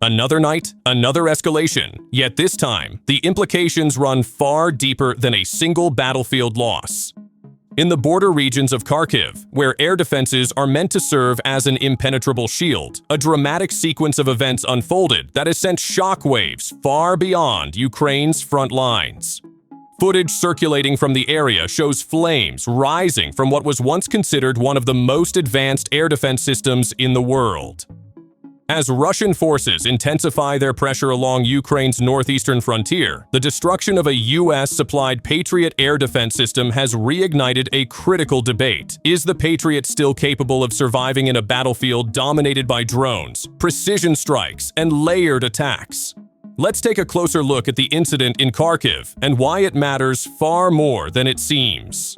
Another night, another escalation, yet this time, the implications run far deeper than a single battlefield loss. In the border regions of Kharkiv, where air defenses are meant to serve as an impenetrable shield, a dramatic sequence of events unfolded that has sent shockwaves far beyond Ukraine's front lines. Footage circulating from the area shows flames rising from what was once considered one of the most advanced air defense systems in the world. As Russian forces intensify their pressure along Ukraine's northeastern frontier, the destruction of a US-supplied Patriot air defense system has reignited a critical debate. Is the Patriot still capable of surviving in a battlefield dominated by drones, precision strikes, and layered attacks? Let's take a closer look at the incident in Kharkiv and why it matters far more than it seems.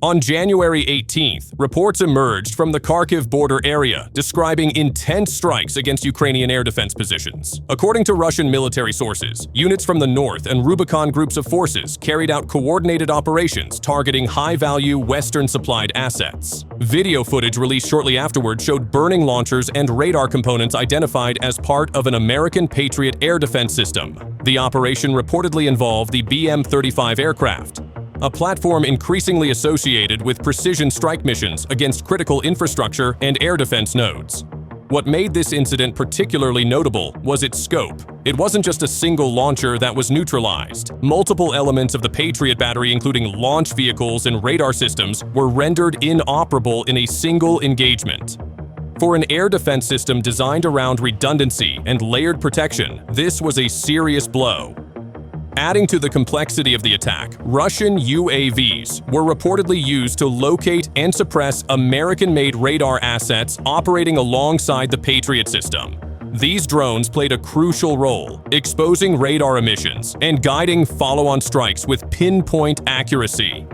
On January 18th, reports emerged from the Kharkiv border area describing intense strikes against Ukrainian air defense positions. According to Russian military sources, units from the north and Rubicon groups of forces carried out coordinated operations targeting high-value Western-supplied assets. Video footage released shortly afterward showed burning launchers and radar components identified as part of an American Patriot air defense system. The operation reportedly involved the BM-35 aircraft, a platform increasingly associated with precision strike missions against critical infrastructure and air defense nodes. What made this incident particularly notable was its scope. It wasn't just a single launcher that was neutralized. Multiple elements of the Patriot battery, including launch vehicles and radar systems, were rendered inoperable in a single engagement. For an air defense system designed around redundancy and layered protection, this was a serious blow. Adding to the complexity of the attack, Russian UAVs were reportedly used to locate and suppress American-made radar assets operating alongside the Patriot system. These drones played a crucial role, exposing radar emissions and guiding follow-on strikes with pinpoint accuracy.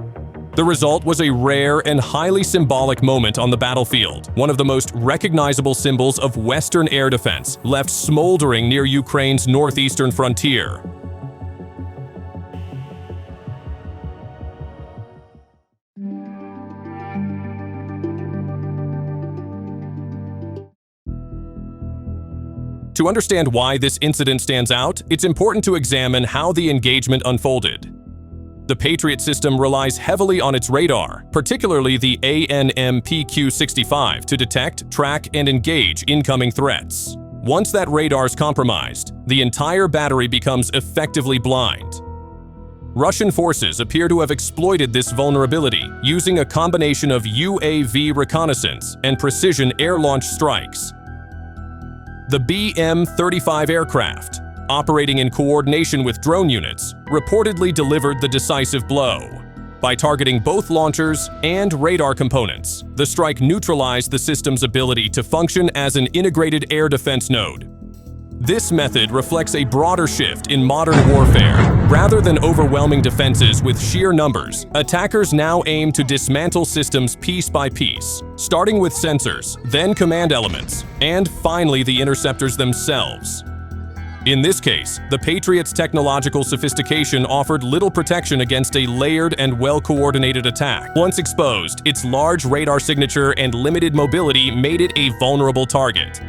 The result was a rare and highly symbolic moment on the battlefield, one of the most recognizable symbols of Western air defense left smoldering near Ukraine's northeastern frontier. To understand why this incident stands out, it's important to examine how the engagement unfolded. The Patriot system relies heavily on its radar, particularly the ANMPQ-65, to detect, track, and engage incoming threats. Once that radar is compromised, the entire battery becomes effectively blind. Russian forces appear to have exploited this vulnerability using a combination of UAV reconnaissance and precision air-launched strikes. The BM-35 aircraft, operating in coordination with drone units, reportedly delivered the decisive blow. By targeting both launchers and radar components, the strike neutralized the system's ability to function as an integrated air defense node. This method reflects a broader shift in modern warfare. Rather than overwhelming defenses with sheer numbers, attackers now aim to dismantle systems piece by piece, starting with sensors, then command elements, and finally the interceptors themselves. In this case, the Patriot's technological sophistication offered little protection against a layered and well-coordinated attack. Once exposed, its large radar signature and limited mobility made it a vulnerable target.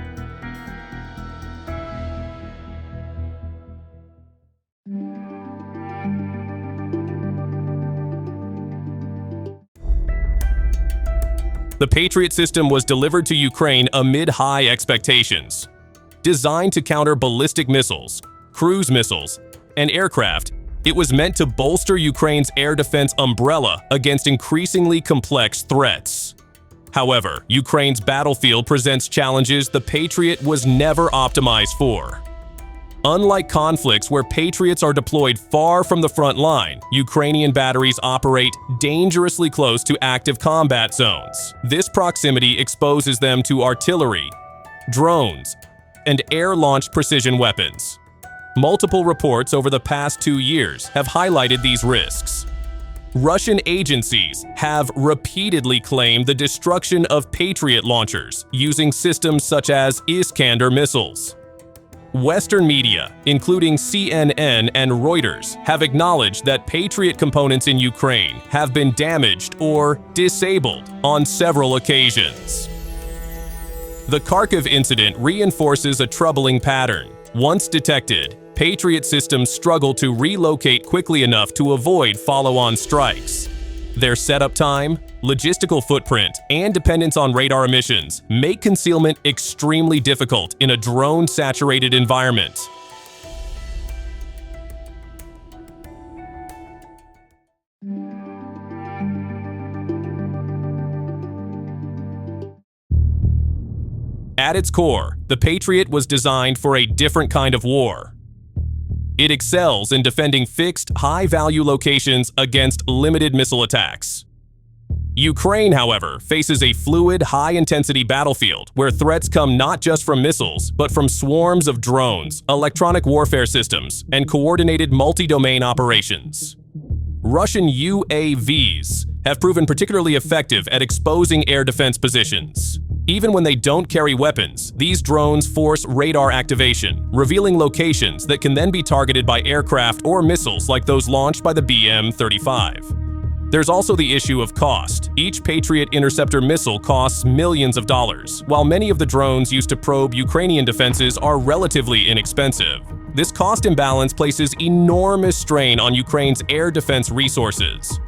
The Patriot system was delivered to Ukraine amid high expectations. Designed to counter ballistic missiles, cruise missiles, and aircraft, it was meant to bolster Ukraine's air defense umbrella against increasingly complex threats. However, Ukraine's battlefield presents challenges the Patriot was never optimized for. Unlike conflicts where Patriots are deployed far from the front line, Ukrainian batteries operate dangerously close to active combat zones. This proximity exposes them to artillery, drones, and air-launched precision weapons. Multiple reports over the past 2 years have highlighted these risks. Russian agencies have repeatedly claimed the destruction of Patriot launchers using systems such as Iskander missiles. Western media, including CNN and Reuters, have acknowledged that Patriot components in Ukraine have been damaged or disabled on several occasions. The Kharkiv incident reinforces a troubling pattern. Once detected, Patriot systems struggle to relocate quickly enough to avoid follow-on strikes. Their setup time, logistical footprint, and dependence on radar emissions make concealment extremely difficult in a drone-saturated environment. At its core, the Patriot was designed for a different kind of war. It excels in defending fixed, high-value locations against limited missile attacks. Ukraine, however, faces a fluid, high-intensity battlefield where threats come not just from missiles, but from swarms of drones, electronic warfare systems, and coordinated multi-domain operations. Russian UAVs have proven particularly effective at exposing air defense positions. Even when they don't carry weapons, these drones force radar activation, revealing locations that can then be targeted by aircraft or missiles like those launched by the BM-35. There's also the issue of cost. Each Patriot interceptor missile costs millions of dollars, while many of the drones used to probe Ukrainian defenses are relatively inexpensive. This cost imbalance places enormous strain on Ukraine's air defense resources.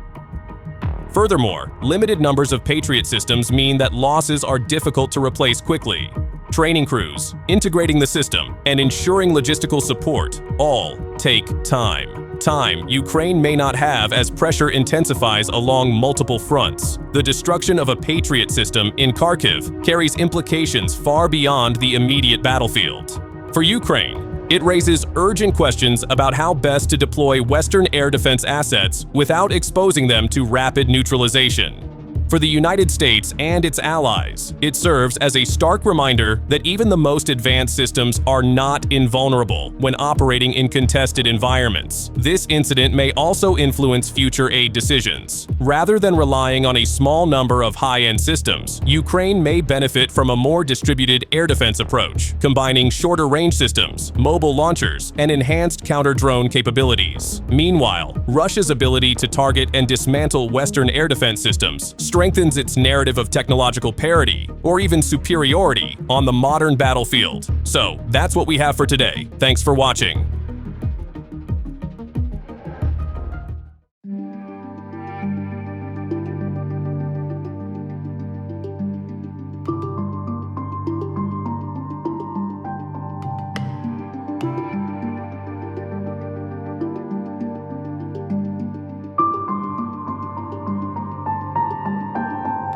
Furthermore, limited numbers of Patriot systems mean that losses are difficult to replace quickly. Training crews, integrating the system, and ensuring logistical support all take time. Time Ukraine may not have as pressure intensifies along multiple fronts. The destruction of a Patriot system in Kharkiv carries implications far beyond the immediate battlefield. For Ukraine, it raises urgent questions about how best to deploy Western air defense assets without exposing them to rapid neutralization. For the United States and its allies, it serves as a stark reminder that even the most advanced systems are not invulnerable when operating in contested environments. This incident may also influence future aid decisions. Rather than relying on a small number of high-end systems, Ukraine may benefit from a more distributed air defense approach, combining shorter-range systems, mobile launchers, and enhanced counter-drone capabilities. Meanwhile, Russia's ability to target and dismantle Western air defense systems strengthens its narrative of technological parity or even superiority on the modern battlefield. So, that's what we have for today. Thanks for watching.